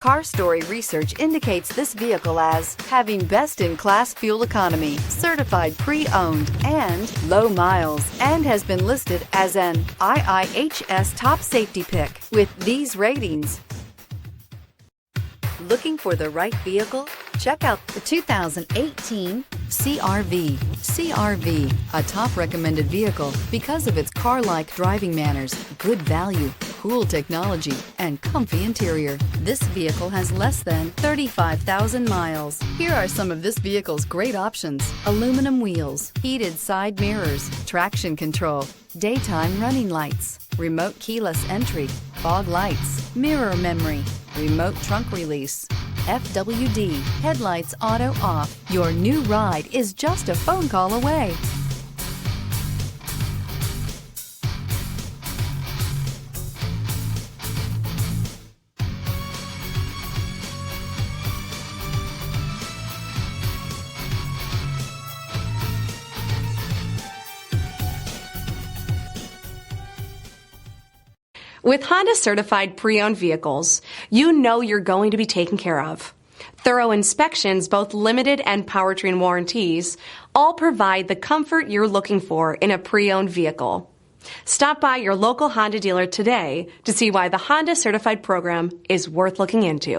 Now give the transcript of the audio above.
Car Story research indicates this vehicle as having best-in-class fuel economy, certified pre-owned, and low miles, and has been listed as an IIHS top safety pick with these ratings. Looking for the right vehicle? Check out the 2018 CR-V. CR-V, a top recommended vehicle because of its car-like driving manners, good value, cool technology, and comfy interior. This vehicle has less than 35,000 miles. Here are some of this vehicle's great options: aluminum wheels, heated side mirrors, traction control, daytime running lights, remote keyless entry, fog lights, mirror memory, remote trunk release, FWD, headlights auto off. Your new ride is just a phone call away. With Honda certified pre-owned vehicles, you know you're going to be taken care of. Thorough inspections, both limited and powertrain warranties, all provide the comfort you're looking for in a pre-owned vehicle. Stop by your local Honda dealer today to see why the Honda certified program is worth looking into.